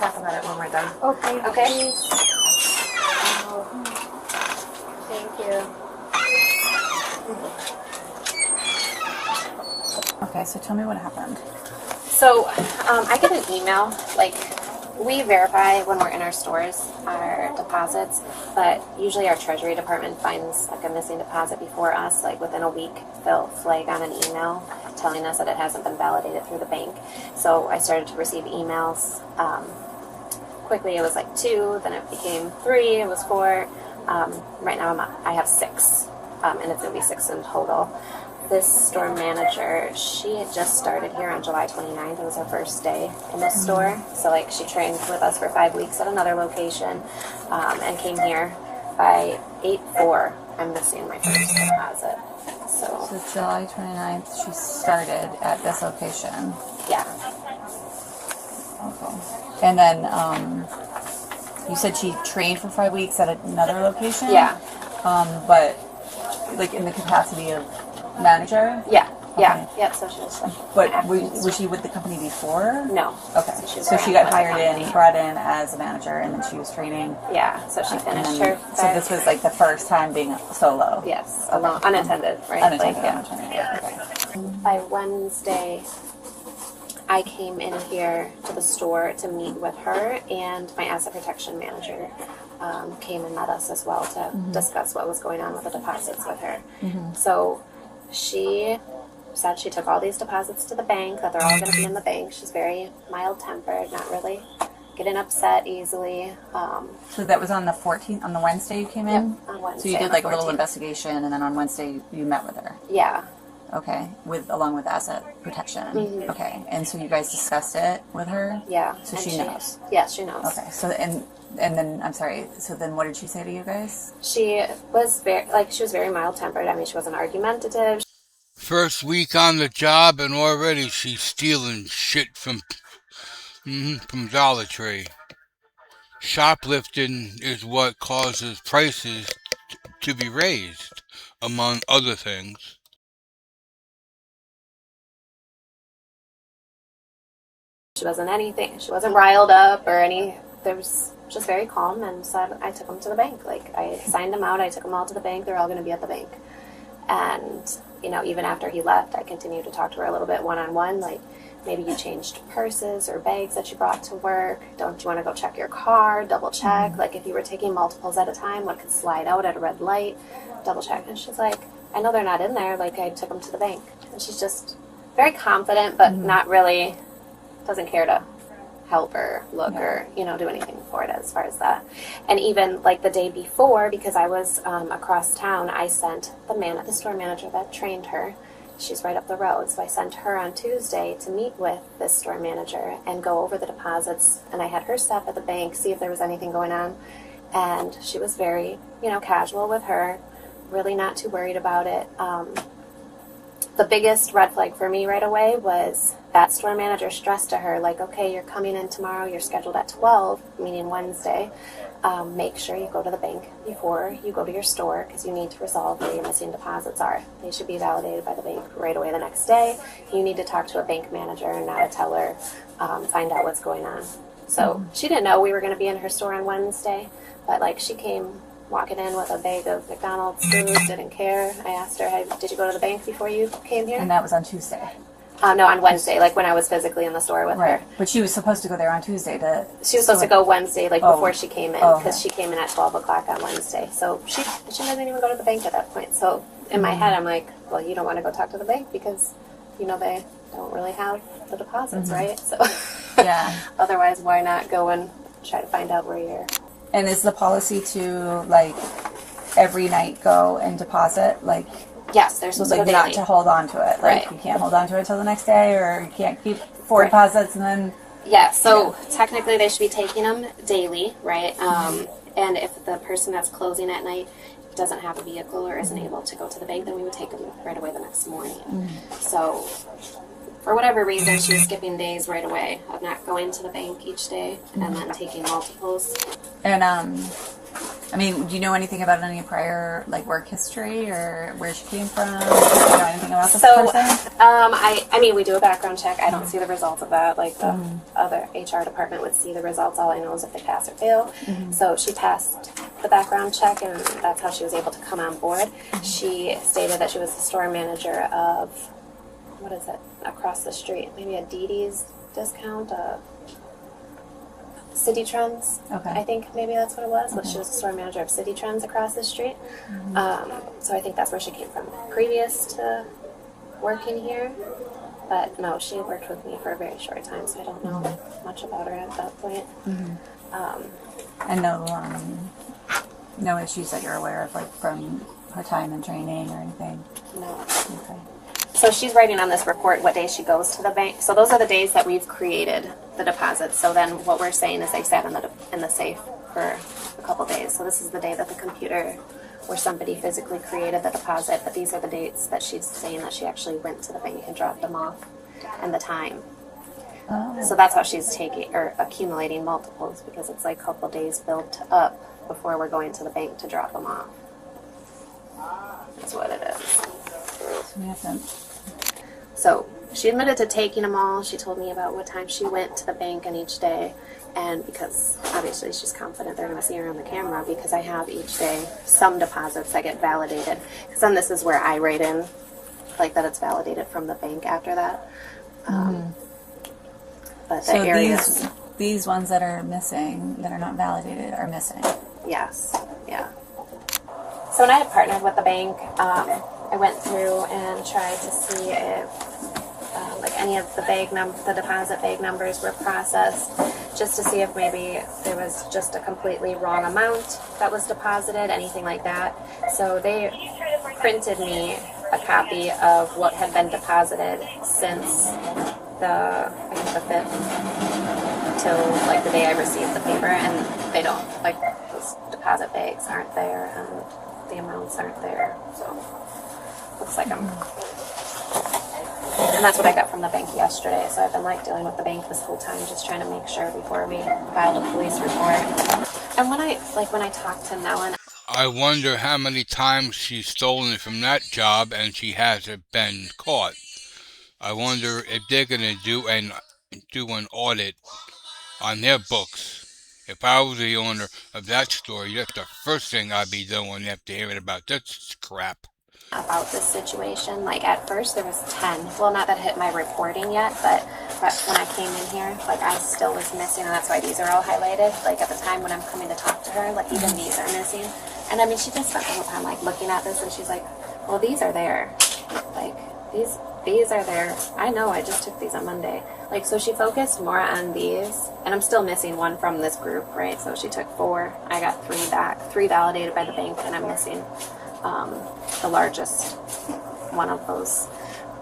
talk about it when we're done. Okay. Okay? Thank you. Okay, so tell me what happened. So, I get an email, like, we verify when we're in our stores our deposits, but usually our treasury department finds like a missing deposit before us, like within a week they'll flag on an email telling us that it hasn't been validated through the bank. So I started to receive emails. Quickly it was like 2, then it became 3, it was 4. Right now I have 6, and it's going to be 6 in total. This store manager, she had just started here on July 29th. It was her first day in this store. So, like, she trained with us for 5 weeks at another location and came here. By 8/4, I'm missing my first deposit. So July 29th, she started at this location. Yeah. Okay. And then you said she trained for 5 weeks at another location? Yeah. But, like, in the capacity of manager? Yeah. Okay. Yeah, so she was like... But was she with the company before? No. Okay. So she got hired in, brought in as a manager, and then she was training. Yeah, so she finished her... So this was like the first time being solo? Yes, alone, unattended, right? Unattended, Yeah. Okay. By Wednesday, I came in here to the store to meet with her, and my asset protection manager came and met us as well to discuss what was going on with the deposits with her. So she said she took all these deposits to the bank, that they're all going to be in the bank. She's very mild-tempered, not really getting upset easily. So that was on the 14th, on the Wednesday you came in? Yep, on Wednesday. So you did on like the a little 14th. investigation, and then on Wednesday you met with her? Yeah. Okay, along with asset protection. Okay, and so you guys discussed it with her? Yeah. So she knows? Yes, she knows. Okay, so and then, I'm sorry, so then what did she say to you guys? She was very mild-tempered. I mean, she wasn't argumentative. First week on the job and already she's stealing shit from Dollar Tree. Shoplifting is what causes prices to be raised, among other things. She wasn't riled up or any. There was just very calm, and so I took them to the bank. Like, I signed them out, I took them all to the bank. They're all going to be at the bank. And, even after he left, I continued to talk to her a little bit one-on-one, like, maybe you changed purses or bags that you brought to work. Don't you want to go check your car, double check? Like, if you were taking multiples at a time, what could slide out at a red light? Double check. And she's like, I know they're not in there. Like, I took them to the bank. And she's just very confident, but not really, doesn't care to help or look or, do anything for it as far as that. And even, like, the day before, because I was across town, I sent the store manager that trained her. She's right up the road, so I sent her on Tuesday to meet with this store manager and go over the deposits, and I had her stop at the bank, see if there was anything going on, and she was very, casual with her, really not too worried about it. The biggest red flag for me right away was that store manager stressed to her, like, okay, you're coming in tomorrow, you're scheduled at 12, meaning Wednesday. Make sure you go to the bank before you go to your store, because you need to resolve where your missing deposits are. They should be validated by the bank right away the next day. You need to talk to a bank manager and not a teller, find out what's going on. So she didn't know we were going to be in her store on Wednesday, but, like, she came walking in with a bag of McDonald's food, didn't care. I asked her, hey, did you go to the bank before you came here? And that was on Tuesday? No, on Wednesday, like when I was physically in the store with her. But she was supposed to go there on Tuesday to... She was supposed to go Wednesday, like before she came in, because she came in at 12 o'clock on Wednesday. So she doesn't even go to the bank at that point. So in my head, I'm like, well, you don't want to go talk to the bank because, they don't really have the deposits, right? So otherwise, why not go and try to find out where you're... And is the policy to, like, every night go and deposit, like... Yes, they're supposed to go daily. Not to hold on to it. Like, you can't hold on to it till the next day, or you can't keep 4 deposits and then... Yeah, so technically they should be taking them daily, right? And if the person that's closing at night doesn't have a vehicle or isn't able to go to the bank, then we would take them right away the next morning. So, for whatever reason, she was skipping days right away of not going to the bank each day and then taking multiples. And, I mean, do you know anything about any prior like work history or where she came from? Do you know anything about this person? I mean, we do a background check. I don't see the results of that. Like the other HR department would see the results. All I know is if they pass or fail. So she passed the background check, and that's how she was able to come on board. She stated that she was the store manager of, what is it, across the street? Maybe a Dee Dee's discount, City Trends. Okay. I think maybe that's what it was. She was the store manager of City Trends across the street. So I think that's where she came from previous to working here. But no, she worked with me for a very short time, so I don't know much about her at that point. And no issues that you're aware of, like from her time in training or anything? No. Okay. So she's writing on this report what day she goes to the bank. So those are the days that we've created the deposits. So then what we're saying is they sat in the safe for a couple days. So this is the day that the computer where somebody physically created the deposit, but these are the dates that she's saying that she actually went to the bank and dropped them off, and the time. So that's how she's taking or accumulating multiples, because it's like a couple days built up before we're going to the bank to drop them off. That's what it is. So we have them. So she admitted to taking them all. She told me about what time she went to the bank on each day. And because obviously she's confident they're going to see her on the camera, because I have each day some deposits that get validated. Because then this is where I write in, like, that it's validated from the bank after that. But the So areas... these ones that are missing, that are not validated, are missing. Yes, yeah. So when I had partnered with the bank, I went through and tried to see if like any of the deposit bag numbers were processed, just to see if maybe there was just a completely wrong amount that was deposited, anything like that. So they printed me a copy of what had been deposited since I think the 5th till like the day I received the paper, and they don't, like, those deposit bags aren't there and the amounts aren't there, so looks like and that's what I got from the bank yesterday. So I've been like dealing with the bank this whole time, just trying to make sure before we file a police report. And when I talked to Nellen, I wonder how many times she's stolen it from that job and she hasn't been caught. I wonder if they're going to do an audit on their books. If I was the owner of that store, that's the first thing I'd be doing after hearing about this crap. about this situation, like at first there was 10. Well, not that it hit my reporting yet, but when I came in here, like I still was missing, and that's why these are all highlighted. Like at the time when I'm coming to talk to her, like even these are missing. And I mean, she just spent the whole time like looking at this, and she's like, well, these are there. Like these are there. I know, I just took these on Monday. Like, so she focused more on these, and I'm still missing one from this group, right? So she took 4. I got 3 back, 3 validated by the bank, and I'm missing the largest one of those.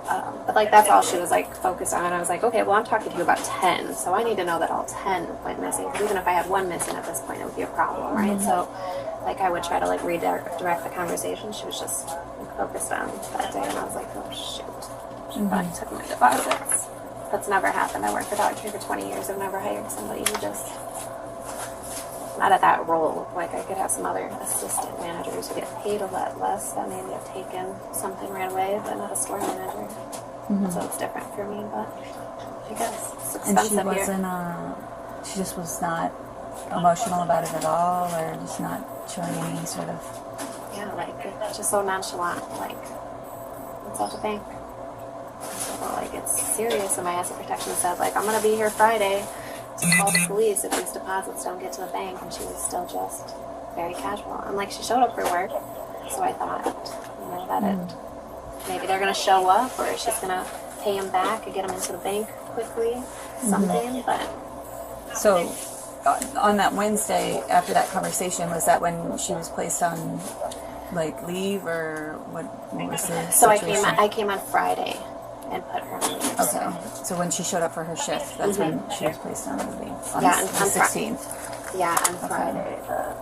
But like that's all she was like focused on. I was like, okay, well, I'm talking to you about 10, so I need to know that all 10 went missing. Because even if I had one missing at this point, it would be a problem, right? Mm-hmm. So like I would try to like redirect the conversation. She was just like, focused on that day, and I was like, oh shoot, she probably took my deposits. That's never happened. I worked for Dollar Tree for 20 years. I've never hired somebody who just not at that role. Like I could have some other assistant managers who get paid a lot less that maybe have taken something right away, but not a store manager. Mm-hmm. So it's different for me, but I guess it's expensive. And she wasn't, she just was not emotional about it at all, or just not showing any sort of... Yeah, like it's just so nonchalant, like it's at the bank. So, like it's serious, and my asset protection said, like, I'm gonna be here Friday to call the police if these deposits don't get to the bank, and she was still just very casual. And like she showed up for work, so I thought, you know, that maybe they're gonna show up, or she's gonna pay him back and get him into the bank quickly, something. But so on that Wednesday after that conversation, was that when she was placed on like leave, or what was the so situation? I came on Friday and put her on leave. Okay. So when she showed up for her shift, that's when she was placed on leave. On yeah, the 16th. Yeah, on Friday the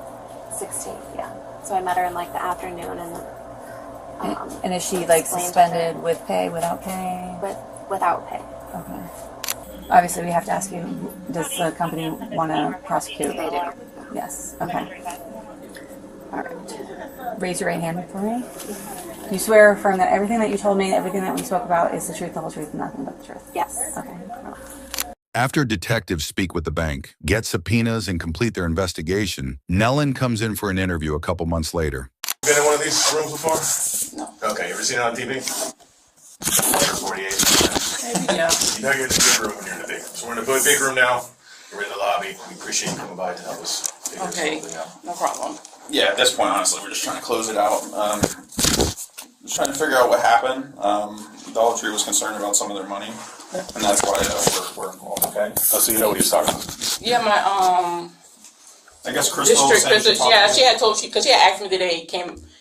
16th, yeah. So I met her in like the afternoon, and is she like suspended with pay, without pay? Without pay. Okay. Obviously we have to ask you, does the company want to prosecute? They do. Yes. Okay. raise your right hand for me. You swear or affirm that everything that you told me, everything that we spoke about is the truth, the whole truth, and nothing but the truth? Yes. Okay. After detectives speak with the bank, get subpoenas, and complete their investigation, Nellen comes in for an interview a couple months later. Been in one of these rooms before? No. Okay, you ever seen it on TV? 48. Maybe, yeah. You know you're in the big room when you're in the big room. So we're in the big room now. We're in the lobby. We appreciate you coming by to help us figure Okay, something out. no problem. Yeah, at this point, honestly, we're just trying to close it out. Just trying to figure out what happened. Dollar Tree was concerned about some of their money, and that's why we're involved. Okay. Oh, so you know what he's talking about? Yeah, my I guess Crystal district said she visit. talked Yeah, to she you. had told because she had asked me today,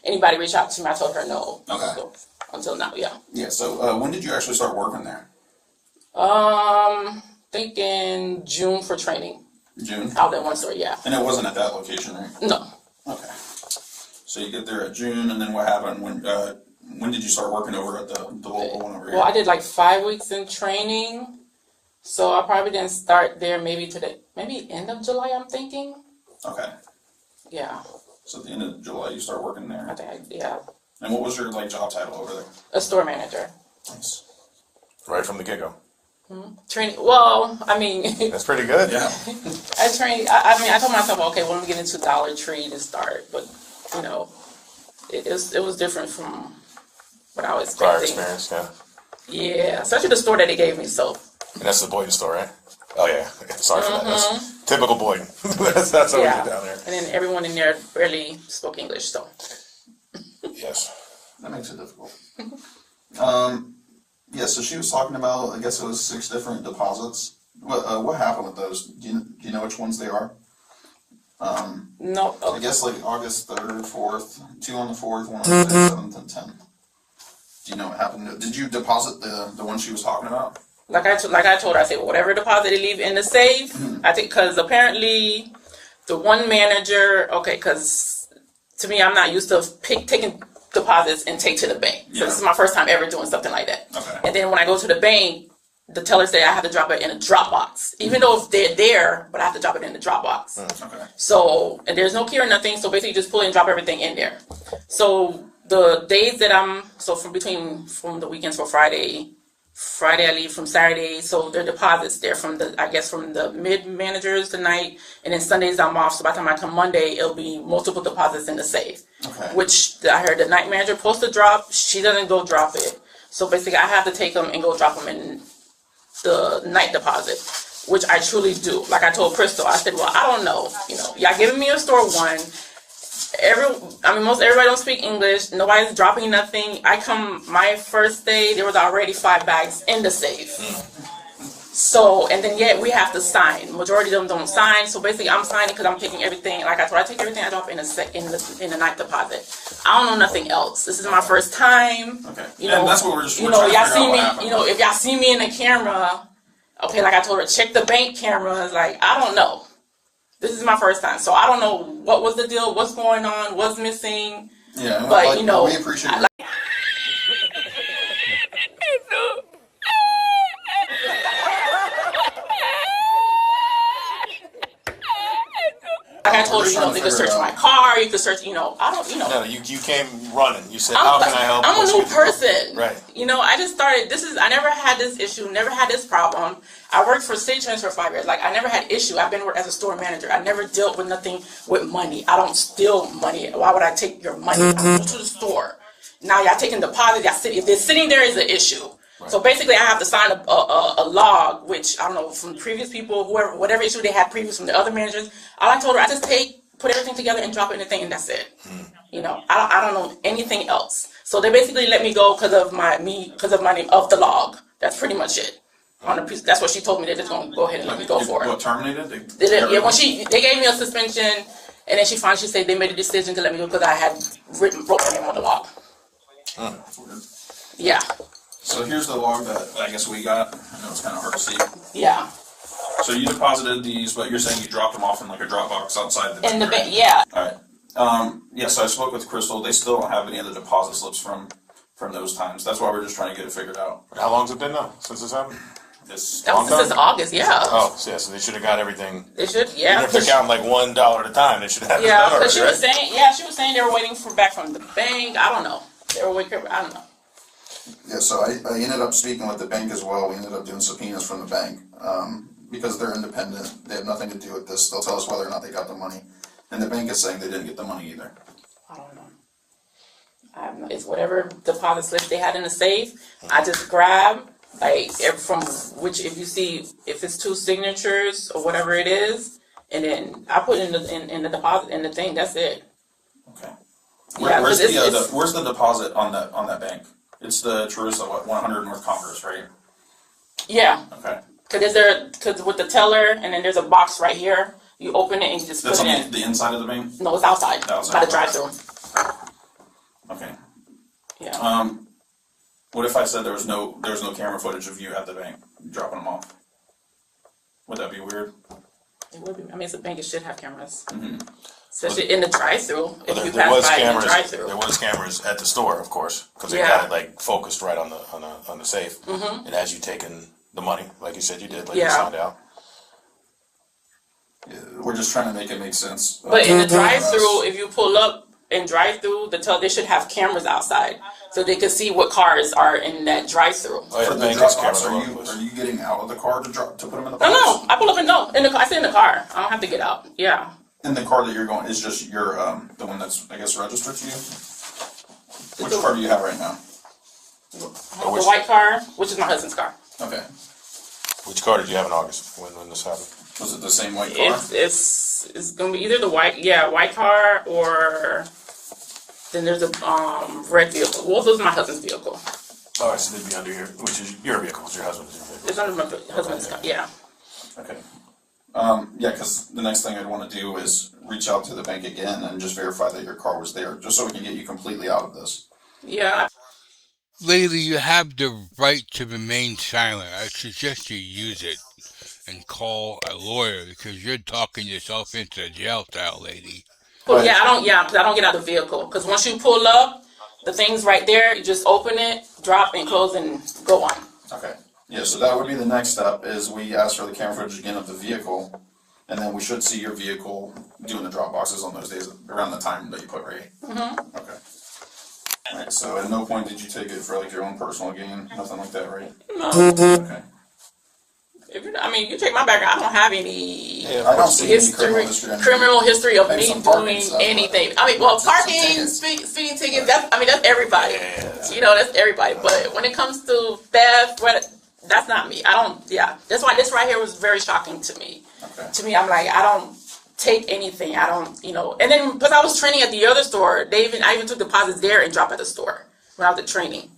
anybody reach out to me? I told her no. Okay. So, until now, yeah. Yeah. So when did you actually start working there? Think in June for training. June. Out at one store, yeah. And it wasn't at that location, right? No. Okay. So you get there at June, and then what happened? When did you start working over at the local one over here? Well, I did like 5 weeks in training, so I probably didn't start there maybe end of July. I'm thinking. Okay. Yeah. So at the end of July, you start working there. Yeah. And what was your job title over there? A store manager. Nice. Right from the get-go. Training. Well, I mean. That's pretty good. Yeah. I trained. I mean, I told myself, okay, well, let me get into Dollar Tree to start, but you know, it was different from what I was Prior expecting. experience, yeah. Yeah, especially the store that they gave me. So. And that's the Boyden store, right? Oh, yeah. Sorry for that. That's typical Boyden. that's how we Yeah. get down there. And then everyone in there barely spoke English, so. Yes. That makes it difficult. Yeah, so she was talking about, I guess it was 6 different deposits. What happened with those? Do you know which ones they are? No. I guess August 3rd, 4th, 2 on the 4th, 1 on the 6th, 7th, and 10th. Do you know what happened? Did you deposit the one she was talking about? Like I told her, I said, well, whatever deposit they leave in the safe, I think, because apparently the one manager, okay, because to me, I'm not used to taking deposits and take to the bank. So this is my first time ever doing something like that. Okay. And then when I go to the bank, the teller said I have to drop it in a drop box, even though if they're there, but I have to drop it in the drop box. Okay. So, and there's no key or nothing, so basically just pull it and drop everything in there. So the days that from the weekends for Friday I leave from Saturday, so their deposits there from the mid managers tonight, and then Sundays I'm off, so by the time I come Monday, it'll be multiple deposits in the safe. Okay. Which I heard the night manager supposed to drop, she doesn't go drop it. So basically I have to take them and go drop them in the night deposit, which I truly do. Like I told Crystal, I said, well, I don't know, y'all giving me a store one. Most everybody don't speak English. Nobody's dropping nothing. My first day, there was already 5 bags in the safe. So, and then yet we have to sign. Majority of them don't sign. So basically, I'm signing because I'm taking everything. Like I told, I take everything I drop in the night deposit. I don't know nothing else. This is my first time. Okay. And that's what we're trying y'all to figure see out what me. happened. If y'all see me in the camera, okay, like I told her, check the bank cameras. Like I don't know. This is my first time, so I don't know what was the deal, what's going on, what's missing. Yeah, but we appreciate it. Like I told her, they could search my car, you could search, I don't, No, you came running. You said, how can I help? I'm a new person. Right. I just started, I never had this issue, never had this problem. I worked for City Trends for 5 years. Like, I never had issue. I've been working as a store manager. I never dealt with nothing with money. I don't steal money. Why would I take your money? I go to the store. Now y'all taking deposits. If they're sitting there is an issue. Right. So basically, I have to sign a log, which I don't know from previous people, whatever issue they had previous from the other managers. All I told her, I just put everything together and drop it in the thing, and that's it. I don't know anything else. So they basically let me go because of my name of the log. That's pretty much it. That's what she told me. They're just gonna go ahead and let me go for it. What, terminated? They gave me a suspension, and then she said they made a decision to let me go because I had wrote my name on the log. That's weird. Yeah. So here's the log that I guess we got. I know it's kind of hard to see. Yeah. So you deposited these, but you're saying you dropped them off in a drop box outside the bank. In the bank, yeah. All right. So I spoke with Crystal. They still don't have any of the deposit slips from those times. That's why we're just trying to get it figured out. How long's it been now since this happened? this That long was since time? August, yeah. Oh, so yeah, so they should have got everything. They should, Even yeah. if they're counting like $1 at a time, they should have it Yeah, done because already, she was right? saying, yeah, she was saying they were waiting for back from the bank. I don't know. They were waiting. I don't know. Yeah, so I ended up speaking with the bank as well. We ended up doing subpoenas from the bank, because they're independent. They have nothing to do with this. They'll tell us whether or not they got the money. And the bank is saying they didn't get the money either. I don't know. I have no, it's whatever deposit slips they had in the safe. I just grab from which, if you see if it's two signatures or whatever it is, and then I put in the deposit in the thing. That's it. Okay. Yeah, Where's 'cause it's- where's the deposit on that bank? It's the Teresa 100 North Congress, right? Yeah, Okay. because with the teller, and then there's a box right here. You open it and you just That's put on it in. the inside of the bank. No, it's outside Outside. by the drive-through. Okay. Yeah. What if I said there was no camera footage of you at the bank dropping them off? Would that be weird? It would be. I mean, it's a bank. It should have cameras, Mm-hmm. especially in the drive-through. If Well, you there pass was by in the cameras. drive-through. There was cameras at the store, of course, because they Yeah. got it like focused right on the safe. Mm-hmm. And as you taken the money, like you said you did, like you Yeah. signed out. Yeah, we're just trying to make it make sense. But in the drive-through, if you pull up and drive-through, they should have cameras outside so they can see what cars are in that drive-through. Oh yeah, For the the bank has drop-offs, cameras. are you getting out of the car to put them in the No, box? no, I pull up and no. I sit in the car. I don't have to get out. Yeah. And the car that you're going is just your the one that's, I guess, registered to you. Which car do you have right now? The white car, which is my husband's car. Okay. Which car did you have in August when this happened? Was it the same white car? It's gonna be either the white car, or then there's a red vehicle. Well, this is my husband's vehicle. Oh, right, so they'd be under here, which is your vehicle, it's your husband's vehicle. It's under my husband's car. Yeah. Okay. Yeah, because the next thing I'd want to do is reach out to the bank again and just verify that your car was there, just so we can get you completely out of this. Yeah. Lady, you have the right to remain silent. I suggest you use it and call a lawyer because you're talking yourself into a jail cell, lady. Well, yeah, because I don't get out of the vehicle. Because once you pull up, the thing's right there. You just open it, drop, and close, and go on. Okay. Yeah, so that would be the next step, is we ask for the camera footage again of the vehicle, and then we should see your vehicle doing the drop boxes on those days around the time that you put right. Mm-hmm. Okay. Alright, so at no point did you take it for like your own personal gain? Nothing like that, right? No. Okay. You check my background. I don't have any I don't see any criminal history of Maybe me some parking doing stuff, but- anything. Some Parking, tickets. speeding tickets. That's everybody. Yeah. That's everybody. But when it comes to theft, that's not me. I don't. Yeah, that's why this right here was very shocking to me. Okay. To me, I'm like, I don't take anything. I don't, And then because I was training at the other store, I even took deposits there and dropped at the store when I was at training,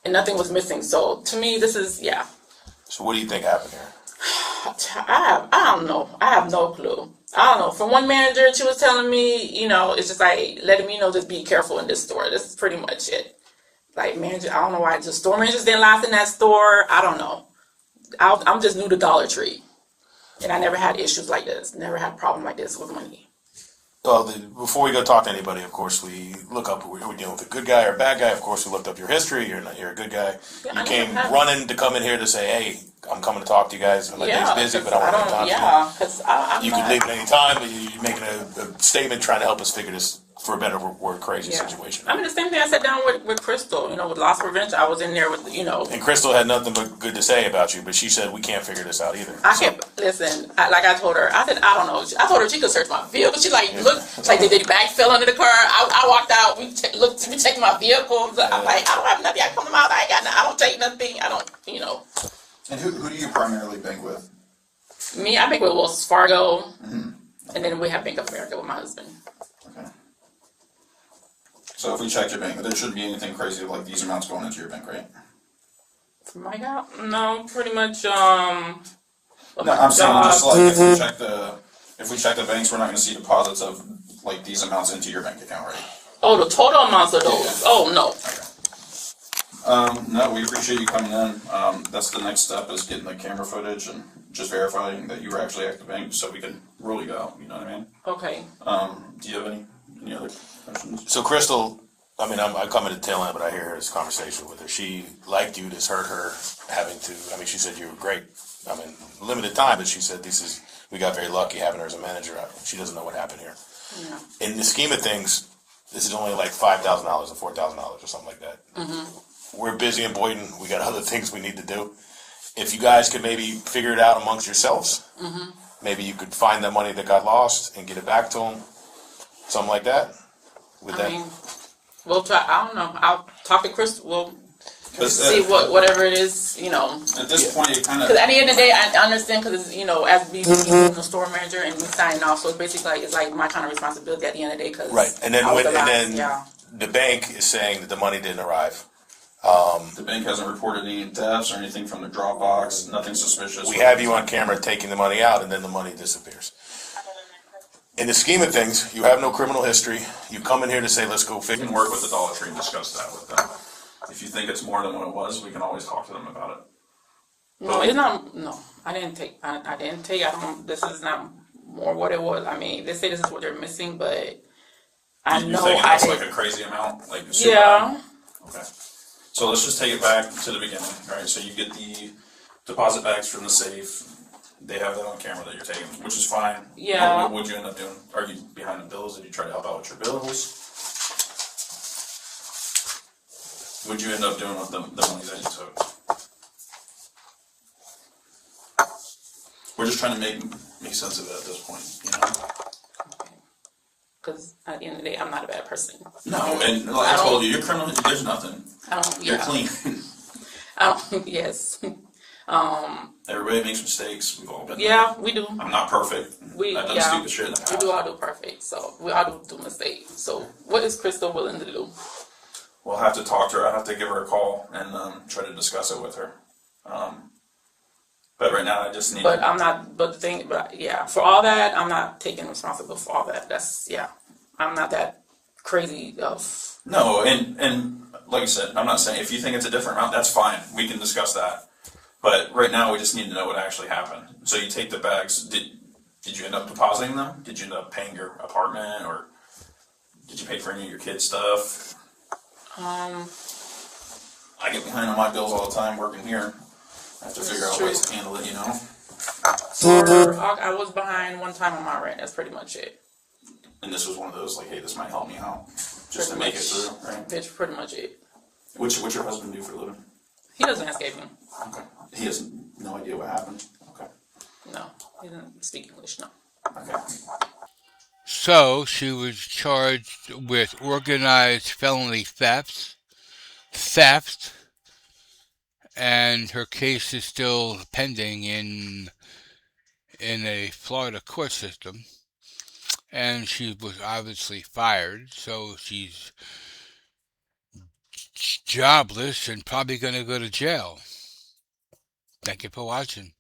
and nothing was missing. So to me, this is So what do you think happened here? I don't know. I have no clue. I don't know. From one manager, she was telling me, it's just like letting me know, just be careful in this store. That's pretty much it. Like manager, I don't know why the store managers didn't last in that store. I don't know. I'm just new to Dollar Tree, and I never had issues like this. Never had a problem like this with money. Well, before we go talk to anybody, of course, we look up, are we dealing with a good guy or a bad guy? Of course, we looked up your history. You're a good guy. Yeah, You came running to come in here to say, hey, I'm coming to talk to you guys. My day's busy, but I want to make time for you. Yeah, because I'm You not. could leave at any time, but you're making a statement trying to help us figure this, for a better word, crazy situation. The same thing I sat down with Crystal, with loss prevention. I was in there with, And Crystal had nothing but good to say about you, but she said, we can't figure this out either. I can't listen. Like I told her, I said I don't know. I told her she could search my vehicle. She look, she's like, did the bag fell under the car? I walked out. We checked my vehicle. I'm like, I don't have nothing. I come out. I ain't got nothing. I don't take nothing. I don't. And who do you primarily bank with? Me, I bank with Wells Fargo, and then we have Bank of America with my husband. Okay. So if we check your bank, there shouldn't be anything crazy like these amounts going into your bank, right? My God, no, pretty much. No, I'm saying just like if we check the banks, we're not going to see deposits of like these amounts into your bank account, right? Oh, the total amounts of those. Yeah. Oh no. No, we appreciate you coming in. That's the next step, is getting the camera footage and just verifying that you were actually at the bank, so we can rule you out. You know what I mean? Okay. Do you have any other questions? So Crystal I mean, I'm coming to the tail end, but I hear this conversation with her. She liked you. This hurt her having to. I mean, she said you were great. I mean, limited time, but she said we got very lucky having her as a manager. She doesn't know what happened here. Yeah. In the scheme of things, this is only like $5,000 or $4,000 or something like that. We're busy in Boynton. We got other things we need to do. If you guys could maybe figure it out amongst yourselves, maybe you could find the money that got lost and get it back to them, something like that. With I mean, we'll try. I don't know. I'll talk to Chris. We'll But see whatever it is. at this point, you kind Because of. at the end of the day, I understand because as being the store manager and me signing off, so it's basically it's like my kind of responsibility at the end of the day. Cause right, and then I was the last, then the bank is saying that the money didn't arrive. The bank hasn't reported any deaths or anything from the Dropbox, nothing suspicious. We have you on camera taking the money out, and then the money disappears. In the scheme of things, you have no criminal history. You come in here to say, let's go We fix can it. work with the Dollar Tree and discuss that with them. If you think it's more than what it was, we can always talk to them about it. No, it's not. No, I didn't take. I didn't take. I don't. This is not more what it was. I mean, they say this is what they're missing, but I You know think I that's did. like a crazy amount? Like super Yeah. high? Okay. So let's just take it back to the beginning, right? So you get the deposit bags from the safe. They have that on camera that you're taking, which is fine. Yeah. What would you end up doing? Are you behind the bills? Did you try to help out with your bills? What'd you end up doing with the money that you took? We're just trying to make sense of it at this point, Because at the end of the day, I'm not a bad person. No, and like I told you, you're criminal. There's nothing. I don't. You're Yeah. clean. I don't. Yes. Everybody makes mistakes. We've all been there. Yeah, we do. I'm not perfect. I've done stupid shit in the We past. do all do perfect. So we all do mistakes. So what is Crystal willing to do? We'll have to talk to her. I'll have to give her a call and try to discuss it with her. But right now, I just need. But I'm not. But the thing. But yeah, for all that, I'm not taking responsibility for all that. That's I'm not that crazy of. No, and like I said, I'm not saying if you think it's a different amount, that's fine. We can discuss that. But right now, we just need to know what actually happened. So you take the bags. Did you end up depositing them? Did you end up paying your apartment, or did you pay for any of your kids' stuff? I get behind on my bills all the time working here. I have to figure out ways to handle it, I was behind one time on my rent. That's pretty much it. And this was one of those like, hey, this might help me out, just to make it through, right? That's pretty much it. What's your husband do for a living? He doesn't landscape me. Okay. He has no idea what happened. Okay. No, he doesn't speak English. No. Okay. So she was charged with organized felony theft, and her case is still pending in a Florida court system. And she was obviously fired, so she's jobless and probably going to go to jail. Thank you for watching.